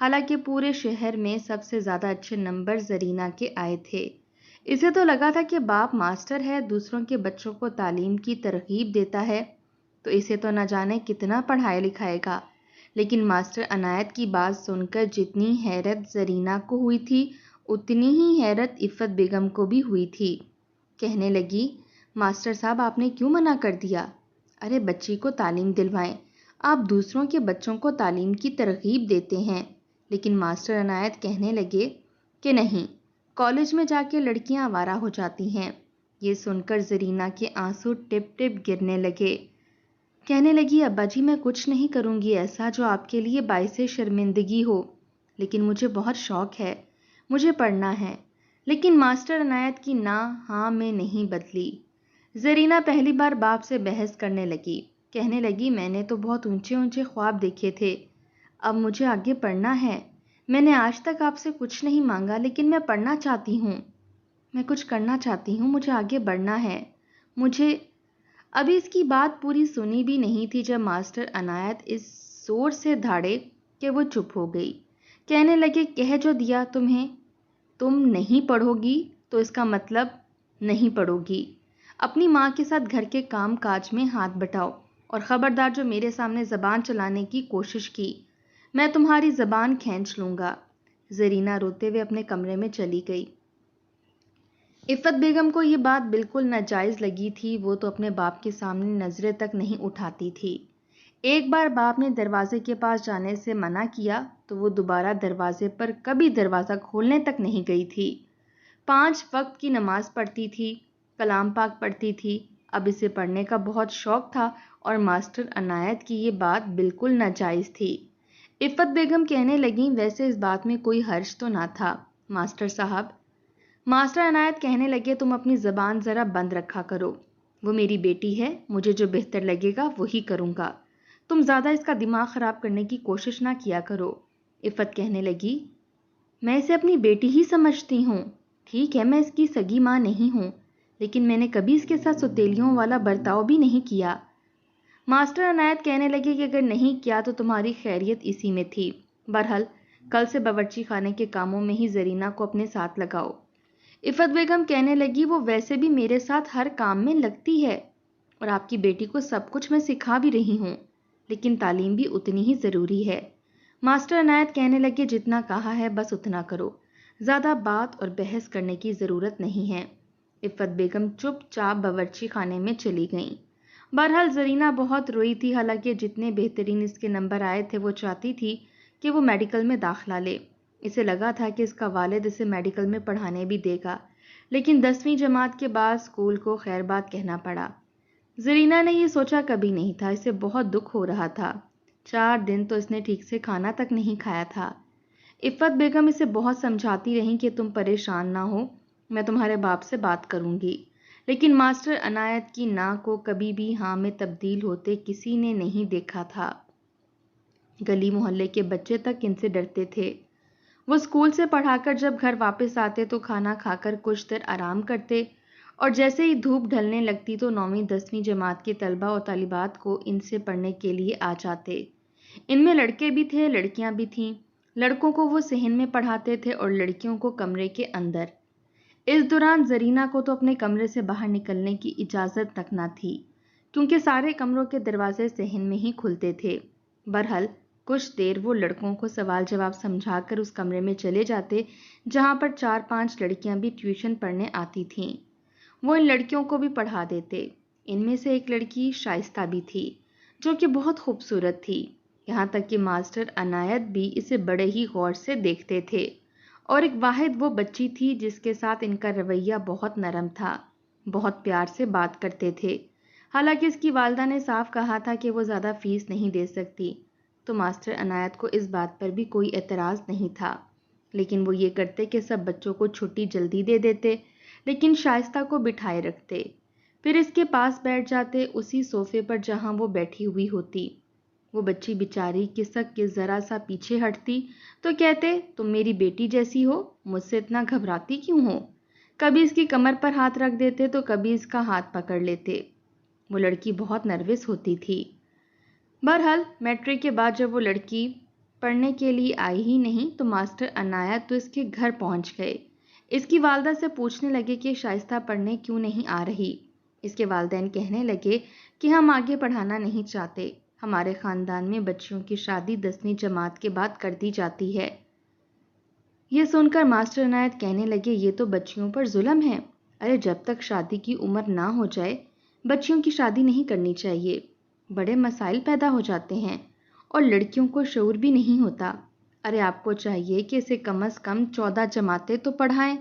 حالانکہ پورے شہر میں سب سے زیادہ اچھے نمبر زرینہ کے آئے تھے۔ اسے تو لگا تھا کہ باپ ماسٹر ہے، دوسروں کے بچوں کو تعلیم کی ترغیب دیتا ہے تو اسے تو نہ جانے کتنا پڑھائے لکھائے گا۔ لیکن ماسٹر عنایت کی بات سن کر جتنی حیرت زرینہ کو ہوئی تھی اتنی ہی حیرت عفت بیگم کو بھی ہوئی تھی۔ کہنے لگی، ماسٹر صاحب آپ نے کیوں منع کر دیا؟ ارے بچی کو تعلیم دلوائیں، آپ دوسروں کے بچوں کو تعلیم کی ترغیب دیتے ہیں۔ لیکن ماسٹر عنایت کہنے لگے کہ نہیں، کالج میں جا کے لڑکیاں آوارہ ہو جاتی ہیں۔ یہ سن کر زرینہ کے آنسو ٹپ ٹپ گرنے لگے۔ کہنے لگی، ابا جی میں کچھ نہیں کروں گی ایسا جو آپ کے لیے باعث شرمندگی ہو، لیکن مجھے بہت شوق ہے، مجھے پڑھنا ہے۔ لیکن ماسٹر عنایت کی نہ ہاں میں نہیں بدلی۔ زرینہ پہلی بار باپ سے بحث کرنے لگی۔ کہنے لگی، میں نے تو بہت اونچے اونچے خواب دیکھے تھے، اب مجھے آگے پڑھنا ہے۔ میں نے آج تک آپ سے کچھ نہیں مانگا، لیکن میں پڑھنا چاہتی ہوں، میں کچھ کرنا چاہتی ہوں، مجھے آگے بڑھنا ہے، مجھے۔ ابھی اس کی بات پوری سنی بھی نہیں تھی جب ماسٹر عنایت اس زور سے دھاڑے کہ وہ چپ ہو گئی۔ کہنے لگے، کہہ جو دیا تمہیں، تم نہیں پڑھو گی تو اس کا مطلب نہیں پڑھو گی۔ اپنی ماں کے ساتھ گھر کے کام کاج میں ہاتھ بٹاؤ، اور خبردار جو میرے سامنے زبان چلانے کی کوشش کی، میں تمہاری زبان کھینچ لوں گا۔ زرینہ روتے ہوئے اپنے کمرے میں چلی گئی۔ عفت بیگم کو یہ بات بالکل ناجائز لگی تھی، وہ تو اپنے باپ کے سامنے نظریں تک نہیں اٹھاتی تھی۔ ایک بار باپ نے دروازے کے پاس جانے سے منع کیا تو وہ دوبارہ دروازے پر کبھی دروازہ کھولنے تک نہیں گئی تھی۔ 5 وقت کی نماز پڑھتی تھی، کلام پاک پڑھتی تھی۔ اب اسے پڑھنے کا بہت شوق تھا اور ماسٹر عنایت کی یہ بات بالکل ناجائز تھی۔ عفت بیگم کہنے لگیں، ویسے اس بات میں کوئی حرج تو نہ تھا ماسٹر صاحب۔ ماسٹر عنایت کہنے لگے، تم اپنی زبان ذرا بند رکھا کرو، وہ میری بیٹی ہے، مجھے جو بہتر لگے گا وہی کروں گا، تم زیادہ اس کا دماغ خراب کرنے کی کوشش نہ کیا کرو۔ عفت کہنے لگی، میں اسے اپنی بیٹی ہی سمجھتی ہوں، ٹھیک ہے میں اس کی سگی ماں نہیں ہوں، لیکن میں نے کبھی اس کے ساتھ ستیلیوں والا برتاؤ بھی نہیں کیا۔ ماسٹر عنایت کہنے لگے کہ اگر نہیں کیا تو تمہاری خیریت اسی میں تھی، بہرحال کل سے باورچی خانے کے کاموں میں ہی زرینہ کو اپنے ساتھ لگاؤ۔ عفت بیگم کہنے لگی، وہ ویسے بھی میرے ساتھ ہر کام میں لگتی ہے اور آپ کی بیٹی کو سب کچھ میں سکھا بھی رہی ہوں، لیکن تعلیم بھی اتنی ہی ضروری ہے۔ ماسٹر عنایت کہنے لگے، جتنا کہا ہے بس اتنا کرو، زیادہ بات اور بحث کرنے کی ضرورت نہیں ہے۔ عفت بیگم چپ چاپ باورچی خانے میں چلی گئیں۔ بہرحال زرینہ بہت روئی تھی، حالانکہ جتنے بہترین اس کے نمبر آئے تھے وہ چاہتی تھی کہ وہ میڈیکل میں داخلہ لے۔ اسے لگا تھا کہ اس کا والد اسے میڈیکل میں پڑھانے بھی دے گا، لیکن 10ویں جماعت کے بعد اسکول کو خیر بات کہنا پڑا۔ زرینہ نے یہ سوچا کبھی نہیں تھا، اسے بہت دکھ ہو رہا تھا۔ 4 دن تو اس نے ٹھیک سے کھانا تک نہیں کھایا تھا۔ عفت بیگم اسے بہت سمجھاتی رہیں کہ تم پریشان نہ ہو، میں تمہارے باپ سے بات کروں گی، لیکن ماسٹر عنایت کی نہ کو کبھی بھی ہاں میں تبدیل ہوتے کسی نے نہیں دیکھا تھا۔ گلی محلے کے بچے تک ان سے ڈرتے تھے۔ وہ اسکول سے پڑھا کر جب گھر واپس آتے تو کھانا کھا کر کچھ دیر آرام کرتے، اور جیسے ہی دھوپ ڈھلنے لگتی تو 9ویں 10ویں جماعت کے طلبہ اور طالبات کو ان سے پڑھنے کے لیے آ جاتے۔ ان میں لڑکے بھی تھے، لڑکیاں بھی تھیں۔ لڑکوں کو وہ صحن میں پڑھاتے تھے اور لڑکیوں کو کمرے کے اندر۔ اس دوران زرینہ کو تو اپنے کمرے سے باہر نکلنے کی اجازت تک نہ تھی، کیونکہ سارے کمروں کے دروازے صحن میں ہی کھلتے تھے۔ بہرحال کچھ دیر وہ لڑکوں کو سوال جواب سمجھا کر اس کمرے میں چلے جاتے جہاں پر 4-5 لڑکیاں بھی ٹیوشن پڑھنے آتی تھیں۔ وہ ان لڑکیوں کو بھی پڑھا دیتے۔ ان میں سے ایک لڑکی شائستہ بھی تھی، جو کہ بہت خوبصورت تھی، یہاں تک کہ ماسٹر عنایت بھی اسے بڑے ہی غور سے دیکھتے تھے، اور ایک واحد وہ بچی تھی جس کے ساتھ ان کا رویہ بہت نرم تھا، بہت پیار سے بات کرتے تھے۔ حالانکہ اس کی والدہ نے صاف کہا تھا کہ وہ زیادہ فیس نہیں دے سکتی، تو ماسٹر عنایت کو اس بات پر بھی کوئی اعتراض نہیں تھا، لیکن وہ یہ کرتے کہ سب بچوں کو چھٹی جلدی دے دیتے، لیکن شائستہ کو بٹھائے رکھتے، پھر اس کے پاس بیٹھ جاتے، اسی صوفے پر جہاں وہ بیٹھی ہوئی ہوتی۔ وہ بچی بیچاری کسک کے ذرا سا پیچھے ہٹتی تو کہتے، تم میری بیٹی جیسی ہو، مجھ سے اتنا گھبراتی کیوں ہو؟ کبھی اس کی کمر پر ہاتھ رکھ دیتے تو کبھی اس کا ہاتھ پکڑ لیتے۔ وہ لڑکی بہت نروس ہوتی تھی۔ بہرحال میٹرک کے بعد جب وہ لڑکی پڑھنے کے لیے آئی ہی نہیں تو ماسٹر عنایت تو اس کے گھر پہنچ گئے۔ اس کی والدہ سے پوچھنے لگے کہ شائستہ پڑھنے کیوں نہیں آ رہی۔ اس کے والدین کہنے لگے کہ ہم آگے پڑھانا نہیں چاہتے، ہمارے خاندان میں بچیوں کی شادی 10ویں جماعت کے بعد کر دی جاتی ہے۔ یہ سن کر ماسٹر عنایت کہنے لگے یہ تو بچیوں پر ظلم ہے، ارے جب تک شادی کی عمر نہ ہو جائے بچیوں کی شادی نہیں کرنی چاہیے، بڑے مسائل پیدا ہو جاتے ہیں اور لڑکیوں کو شعور بھی نہیں ہوتا، ارے آپ کو چاہیے کہ اسے کم از کم 14 جماعتیں تو پڑھائیں۔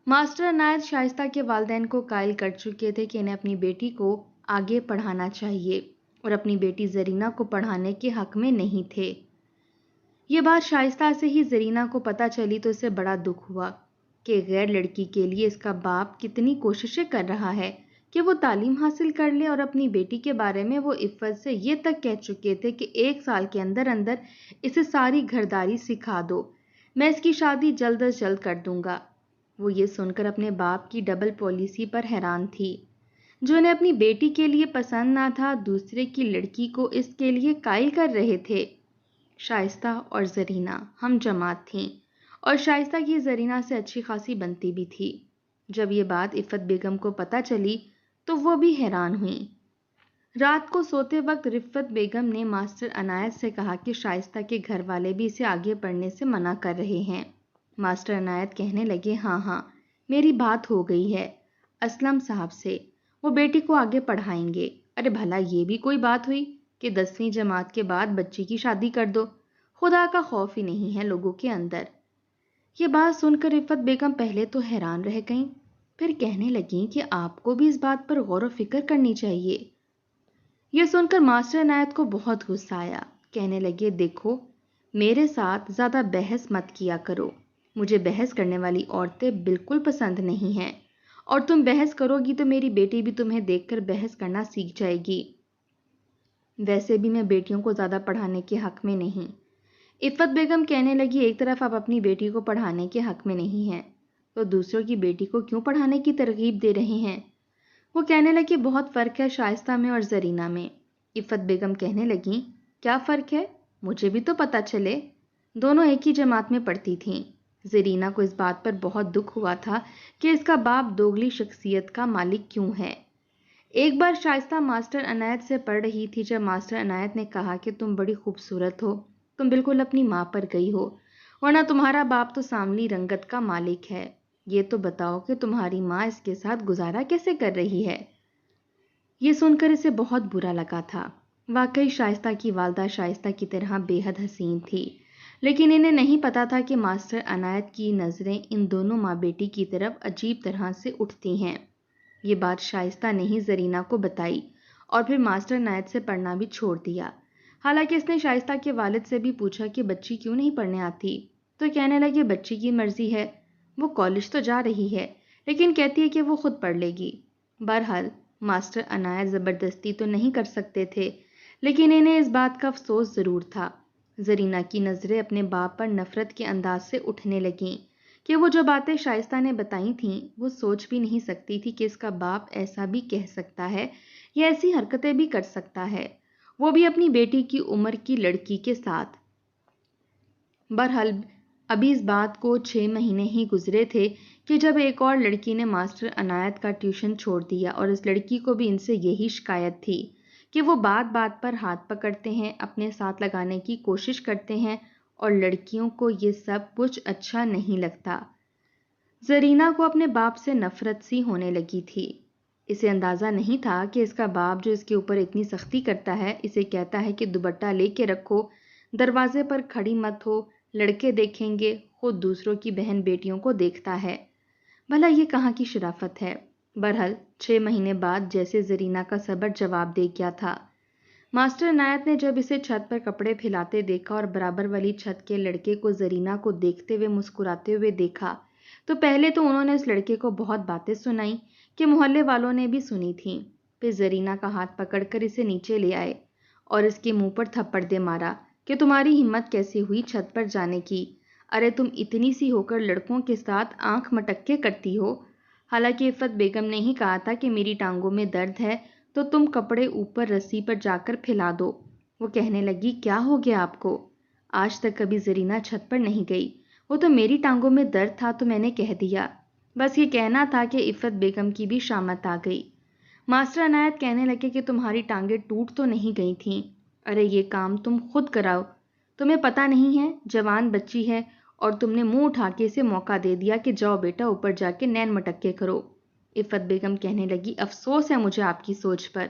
ماسٹر عنایت شائستہ کے والدین کو قائل کر چکے تھے کہ انہیں اپنی بیٹی کو آگے پڑھانا چاہیے اور اپنی بیٹی زرینہ کو پڑھانے کے حق میں نہیں تھے۔ یہ بات شائستہ سے ہی زرینہ کو پتہ چلی تو اسے بڑا دکھ ہوا کہ غیر لڑکی کے لیے اس کا باپ کتنی کوششیں کر رہا ہے کہ وہ تعلیم حاصل کر لے، اور اپنی بیٹی کے بارے میں وہ عفت سے یہ تک کہہ چکے تھے کہ 1 سال کے اندر اندر اسے ساری گھرداری سکھا دو، میں اس کی شادی جلد از جلد کر دوں گا۔ وہ یہ سن کر اپنے باپ کی ڈبل پالیسی پر حیران تھی، جو انہیں اپنی بیٹی کے لیے پسند نہ تھا دوسرے کی لڑکی کو اس کے لیے قائل کر رہے تھے۔ شائستہ اور زرینہ ہم جماعت تھیں اور شائستہ کی زرینہ سے اچھی خاصی بنتی بھی تھی۔ جب یہ بات عفت بیگم کو پتہ چلی تو وہ بھی حیران ہوئیں۔ رات کو سوتے وقت رفت بیگم نے ماسٹر عنایت سے کہا کہ شائستہ کے گھر والے بھی اسے آگے پڑھنے سے منع کر رہے ہیں۔ ماسٹر عنایت کہنے لگے ہاں میری بات ہو گئی ہے اسلم صاحب سے، وہ بیٹی کو آگے پڑھائیں گے۔ ارے بھلا یہ بھی کوئی بات ہوئی کہ 10ویں جماعت کے بعد بچی کی شادی کر دو، خدا کا خوف ہی نہیں ہے لوگوں کے اندر۔ یہ بات سن کر رفت بیگم پہلے تو حیران رہ گئیں، پھر کہنے لگیں کہ آپ کو بھی اس بات پر غور و فکر کرنی چاہیے۔ یہ سن کر ماسٹر عنایت کو بہت غصہ آیا، کہنے لگے دیکھو میرے ساتھ زیادہ بحث مت کیا کرو، مجھے بحث کرنے والی عورتیں بالکل پسند نہیں ہیں، اور تم بحث کرو گی تو میری بیٹی بھی تمہیں دیکھ کر بحث کرنا سیکھ جائے گی، ویسے بھی میں بیٹیوں کو زیادہ پڑھانے کے حق میں نہیں۔ عفت بیگم کہنے لگی ایک طرف آپ اپنی بیٹی کو پڑھانے کے حق میں نہیں ہیں تو دوسروں کی بیٹی کو کیوں پڑھانے کی ترغیب دے رہے ہیں؟ وہ کہنے لگی بہت فرق ہے شائستہ میں اور زرینہ میں۔ عفت بیگم کہنے لگیں کیا فرق ہے؟ مجھے بھی تو پتہ چلے، دونوں ایک ہی جماعت میں پڑھتی تھیں۔ زرینہ کو اس بات پر بہت دکھ ہوا تھا کہ اس کا باپ دوگلی شخصیت کا مالک کیوں ہے۔ ایک بار شائستہ ماسٹر عنایت سے پڑھ رہی تھی جب ماسٹر عنایت نے کہا کہ تم بڑی خوبصورت ہو، تم بالکل اپنی ماں پر گئی ہو، ورنہ تمہارا باپ تو سانولی رنگت کا مالک ہے، یہ تو بتاؤ کہ تمہاری ماں اس کے ساتھ گزارا کیسے کر رہی ہے؟ یہ سن کر اسے بہت برا لگا تھا، واقعی شائستہ کی والدہ شائستہ کی طرح بے حد حسین تھی، لیکن انہیں نہیں پتا تھا کہ ماسٹر عنایت کی نظریں ان دونوں ماں بیٹی کی طرف عجیب طرح سے اٹھتی ہیں۔ یہ بات شائستہ نے ہی زرینہ کو بتائی اور پھر ماسٹر عنایت سے پڑھنا بھی چھوڑ دیا۔ حالانکہ اس نے شائستہ کے والد سے بھی پوچھا کہ بچی کیوں نہیں پڑھنے آتی، تو کہنے لگے بچی کی مرضی ہے، وہ کالج تو جا رہی ہے لیکن کہتی ہے کہ وہ خود پڑھ لے گی۔ بہرحال ماسٹر عنایت زبردستی تو نہیں کر سکتے تھے، لیکن انہیں اس بات کا افسوس ضرور تھا۔ زرینہ کی نظریں اپنے باپ پر نفرت کے انداز سے اٹھنے لگیں کہ وہ جو باتیں شائستہ نے بتائی تھیں وہ سوچ بھی نہیں سکتی تھی کہ اس کا باپ ایسا بھی کہہ سکتا ہے یا ایسی حرکتیں بھی کر سکتا ہے، وہ بھی اپنی بیٹی کی عمر کی لڑکی کے ساتھ۔ بہرحال ابھی اس بات کو 6 مہینے ہی گزرے تھے کہ جب ایک اور لڑکی نے ماسٹر عنایت کا ٹیوشن چھوڑ دیا، اور اس لڑکی کو بھی ان سے یہی شکایت تھی کہ وہ بات بات پر ہاتھ پکڑتے ہیں، اپنے ساتھ لگانے کی کوشش کرتے ہیں اور لڑکیوں کو یہ سب کچھ اچھا نہیں لگتا۔ زرینہ کو اپنے باپ سے نفرت سی ہونے لگی تھی۔ اسے اندازہ نہیں تھا کہ اس کا باپ جو اس کے اوپر اتنی سختی کرتا ہے، اسے کہتا ہے کہ دوپٹہ لے کے رکھو، دروازے پر کھڑی مت ہو، لڑکے دیکھیں گے، خود دوسروں کی بہن بیٹیوں کو دیکھتا ہے، بھلا یہ کہاں کی شرافت ہے؟ بہرحال 6 مہینے بعد جیسے زرینہ کا صبر جواب دے گیا تھا، ماسٹر عنایت نے جب اسے چھت پر کپڑے پھیلاتے دیکھا اور برابر والی چھت کے لڑکے کو زرینہ کو دیکھتے ہوئے مسکراتے ہوئے دیکھا تو پہلے تو انہوں نے اس لڑکے کو بہت باتیں سنائیں کہ محلے والوں نے بھی سنی تھیں، پھر زرینہ کا ہاتھ پکڑ کر اسے نیچے لے آئے اور اس کے منہ پر تھپڑ دے مارا کہ تمہاری ہمت کیسے ہوئی چھت پر جانے کی، ارے تم اتنی سی ہو کر لڑکوں کے ساتھ آنکھ مٹک کے کرتی ہو۔ حالانکہ عفت بیگم نے ہی کہا تھا کہ میری ٹانگوں میں درد ہے تو تم کپڑے اوپر رسی پر جا کر پھیلا دو۔ وہ کہنے لگی کیا ہو گیا آپ کو؟ آج تک کبھی زرینہ چھت پر نہیں گئی، وہ تو میری ٹانگوں میں درد تھا تو میں نے کہہ دیا۔ بس یہ کہنا تھا کہ عفت بیگم کی بھی شامت آ گئی۔ ماسٹر عنایت کہنے لگے کہ تمہاری ٹانگیں ٹوٹ تو نہیں گئی تھیں؟ ارے یہ کام تم خود کراؤ، تمہیں پتہ نہیں ہے جوان بچی ہے اور تم نے منہ اٹھا کے اسے موقع دے دیا کہ جاؤ بیٹا اوپر جا کے نین مٹکے کرو۔ عفت بیگم کہنے لگی افسوس ہے مجھے آپ کی سوچ پر۔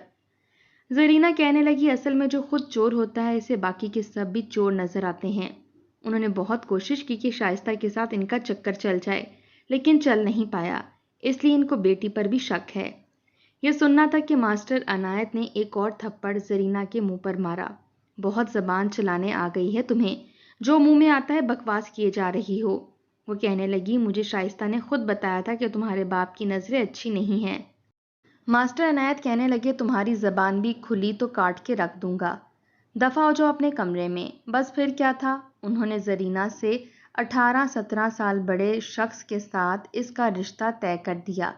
زرینہ کہنے لگی اصل میں جو خود چور ہوتا ہے اسے باقی کے سب بھی چور نظر آتے ہیں۔ انہوں نے بہت کوشش کی کہ شائستہ کے ساتھ ان کا چکر چل جائے لیکن چل نہیں پایا، اس لیے ان کو بیٹی پر بھی شک ہے۔ یہ سننا تھا کہ ماسٹر عنایت نے ایک اور تھپڑ زرینہ کے منہ پر مارا۔ بہت زبان چلانے آ گئی ہے تمہیں، جو منہ میں آتا ہے بکواس کیے جا رہی ہو۔ وہ کہنے لگی مجھے شائستہ نے خود بتایا تھا کہ تمہارے باپ کی نظریں اچھی نہیں ہیں۔ ماسٹر عنایت کہنے لگے تمہاری زبان بھی کھلی تو کاٹ کے رکھ دوں گا، دفع ہو جاؤ اپنے کمرے میں۔ بس پھر کیا تھا، انہوں نے زرینہ سے 18-17 سال بڑے شخص کے ساتھ اس کا رشتہ طے کر دیا۔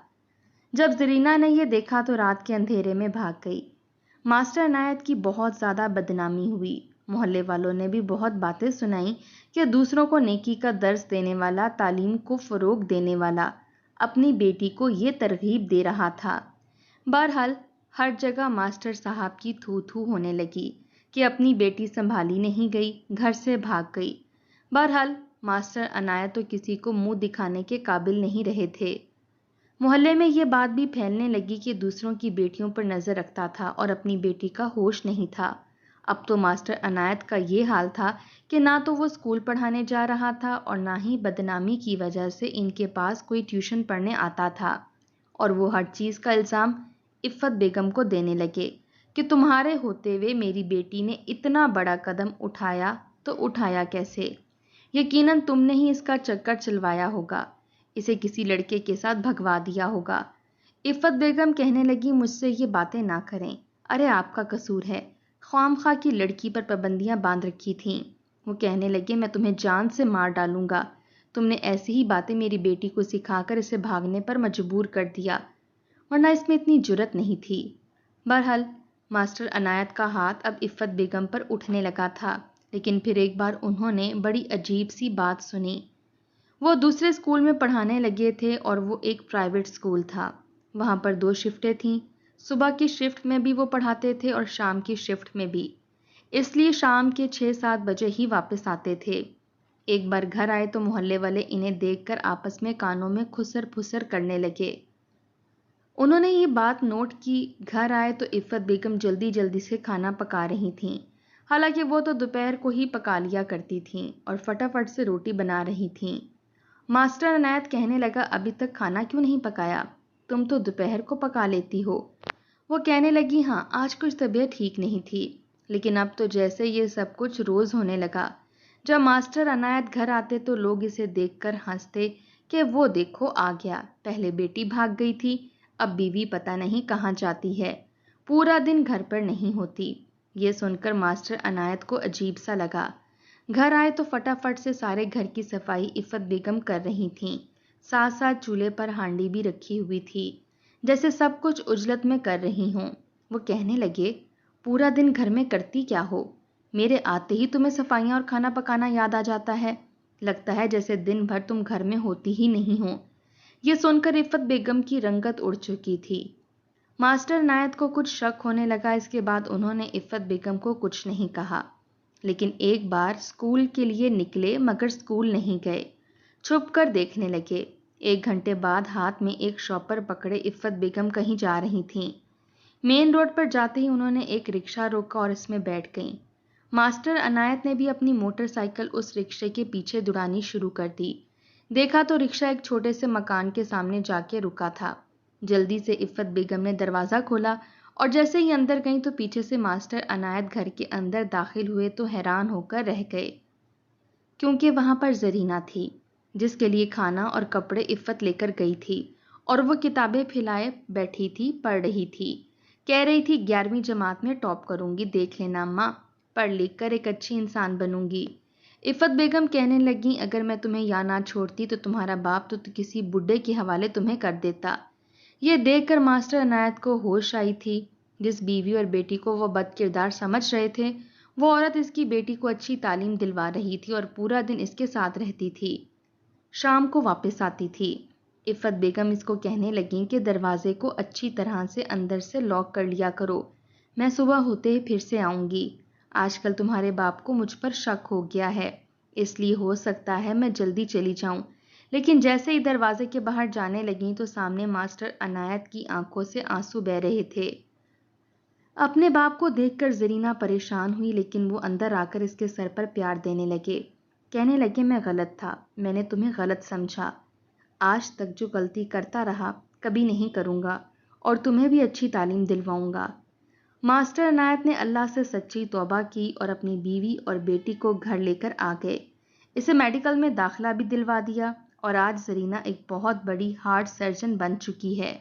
جب زرینہ نے یہ دیکھا تو رات کے اندھیرے میں بھاگ گئی۔ ماسٹر عنایت کی بہت زیادہ بدنامی ہوئی، محلے والوں نے بھی بہت باتیں سنائیں کہ دوسروں کو نیکی کا درس دینے والا، تعلیم کو فروغ دینے والا اپنی بیٹی کو یہ ترغیب دے رہا تھا۔ بہرحال ہر جگہ ماسٹر صاحب کی تھو تھو ہونے لگی کہ اپنی بیٹی سنبھالی نہیں گئی، گھر سے بھاگ گئی۔ بہرحال ماسٹر عنایت تو کسی کو منہ دکھانے کے قابل نہیں رہے تھے۔ محلے میں یہ بات بھی پھیلنے لگی کہ دوسروں کی بیٹیوں پر نظر رکھتا تھا اور اپنی بیٹی کا ہوش نہیں تھا۔ اب تو ماسٹر عنایت کا یہ حال تھا کہ نہ تو وہ اسکول پڑھانے جا رہا تھا اور نہ ہی بدنامی کی وجہ سے ان کے پاس کوئی ٹیوشن پڑھنے آتا تھا، اور وہ ہر چیز کا الزام عفت بیگم کو دینے لگے کہ تمہارے ہوتے ہوئے میری بیٹی نے اتنا بڑا قدم اٹھایا تو اٹھایا کیسے؟ یقیناً تم نے ہی اس کا چکر چلوایا ہوگا، اسے کسی لڑکے کے ساتھ بھگوا دیا ہوگا۔ عفت بیگم کہنے لگی مجھ سے یہ باتیں نہ کریں، ارے آپ کا قصور ہے، خواہ مخواہ کی لڑکی پر پابندیاں باندھ رکھی تھیں۔ وہ کہنے لگے میں تمہیں جان سے مار ڈالوں گا، تم نے ایسی ہی باتیں میری بیٹی کو سکھا کر اسے بھاگنے پر مجبور کر دیا، ورنہ اس میں اتنی جرت نہیں تھی۔ بہرحال ماسٹر عنایت کا ہاتھ اب عفت بیگم پر اٹھنے لگا تھا، لیکن پھر ایک بار انہوں نے بڑی عجیب سی بات سنی۔ وہ دوسرے اسکول میں پڑھانے لگے تھے اور وہ ایک پرائیویٹ اسکول تھا۔ وہاں پر 2 شفٹیں تھیں، صبح کی شفٹ میں بھی وہ پڑھاتے تھے اور شام کی شفٹ میں بھی، اس لیے شام کے 6-7 بجے ہی واپس آتے تھے۔ ایک بار گھر آئے تو محلے والے انہیں دیکھ کر آپس میں کانوں میں خسر پھسر کرنے لگے۔ انہوں نے یہ بات نوٹ کی۔ گھر آئے تو عفت بیگم جلدی جلدی سے کھانا پکا رہی تھیں، حالانکہ وہ تو دوپہر کو ہی پکا لیا کرتی تھیں، اور فٹافٹ سے روٹی بنا رہی تھیں۔ ماسٹر عنایت کہنے لگا ابھی تک کھانا کیوں نہیں پکایا؟ تم تو دوپہر کو پکا لیتی ہو۔ وہ کہنے لگی ہاں آج کچھ طبیعت ٹھیک نہیں تھی، لیکن اب تو جیسے یہ سب کچھ روز ہونے لگا۔ جب ماسٹر عنایت گھر آتے تو لوگ اسے دیکھ کر ہنستے کہ وہ دیکھو آ گیا، پہلے بیٹی بھاگ گئی تھی، اب بیوی پتہ نہیں کہاں جاتی ہے، پورا دن گھر پر نہیں ہوتی۔ یہ سن کر ماسٹر عنایت کو عجیب سا لگا۔ گھر آئے تو فٹافٹ سے سارے گھر کی صفائی عفت بیگم کر رہی تھیں، ساتھ ساتھ چولہے پر ہانڈی بھی رکھی ہوئی تھی، جیسے سب کچھ عجلت میں کر رہی ہوں۔ وہ کہنے لگے پورا دن گھر میں کرتی کیا ہو؟ میرے آتے ہی تمہیں صفائیاں اور کھانا پکانا یاد آ جاتا ہے، لگتا ہے جیسے دن بھر تم گھر میں ہوتی ہی نہیں ہو۔ یہ سن کر عفت بیگم کی رنگت اڑ چکی تھی۔ ماسٹر عنایت کو کچھ شک ہونے لگا، اس کے بعد انہوں نے عفت بیگم کو کچھ نہیں کہا، لیکن ایک بار اسکول کے لیے نکلے مگر اسکول نہیں گئے، چھپ کر دیکھنے لگے۔ 1 گھنٹے بعد ہاتھ میں ایک شاپر پکڑے عفت بیگم کہیں جا رہی تھیں۔ مین روڈ پر جاتے ہی انہوں نے ایک رکشہ روکا اور اس میں بیٹھ گئیں۔ ماسٹر عنایت نے بھی اپنی موٹر سائیکل اس رکشے کے پیچھے دوڑانی شروع کر دی۔ دیکھا تو رکشہ ایک چھوٹے سے مکان کے سامنے جا کے رکا تھا۔ جلدی سے عفت بیگم نے دروازہ کھولا اور جیسے ہی اندر گئیں تو پیچھے سے ماسٹر عنایت گھر کے اندر داخل ہوئے تو حیران ہو کر رہ گئے، کیونکہ وہاں پر زرینہ تھی، جس کے لیے کھانا اور کپڑے عفت لے کر گئی تھی، اور وہ کتابیں پھیلائے بیٹھی تھی، پڑھ رہی تھی، کہہ رہی تھی 11ویں جماعت میں ٹاپ کروں گی، دیکھ لینا ماں، پڑھ لکھ کر ایک اچھی انسان بنوں گی۔ عفت بیگم کہنے لگیں اگر میں تمہیں یا نہ چھوڑتی تو تمہارا باپ تو کسی بڈھے کے حوالے تمہیں کر دیتا۔ یہ دیکھ کر ماسٹر عنایت کو ہوش آئی تھی۔ جس بیوی اور بیٹی کو وہ بد کردار سمجھ رہے تھے وہ عورت اس کی بیٹی کو اچھی تعلیم دلوا رہی تھی اور پورا دن اس کے ساتھ رہتی تھی، شام کو واپس آتی تھی۔ عفت بیگم اس کو کہنے لگیں کہ دروازے کو اچھی طرح سے اندر سے لاک کر لیا کرو، میں صبح ہوتے ہی پھر سے آؤں گی۔ آج کل تمہارے باپ کو مجھ پر شک ہو گیا ہے، اس لیے ہو سکتا ہے میں جلدی چلی جاؤں۔ لیکن جیسے ہی دروازے کے باہر جانے لگیں تو سامنے ماسٹر عنایت کی آنکھوں سے آنسو بہہ رہے تھے۔ اپنے باپ کو دیکھ کر زرینہ پریشان ہوئی، لیکن وہ اندر آ کر اس کے سر پر پیار دینے لگے، کہنے لگے میں غلط تھا، میں نے تمہیں غلط سمجھا، آج تک جو غلطی کرتا رہا کبھی نہیں کروں گا اور تمہیں بھی اچھی تعلیم دلواؤں گا۔ ماسٹر عنایت نے اللہ سے سچی توبہ کی اور اپنی بیوی اور بیٹی کو گھر لے کر آ گئے، اسے میڈیکل میں داخلہ بھی دلوا دیا اور آج زرینہ ایک بہت بڑی ہارٹ سرجن بن چکی ہے۔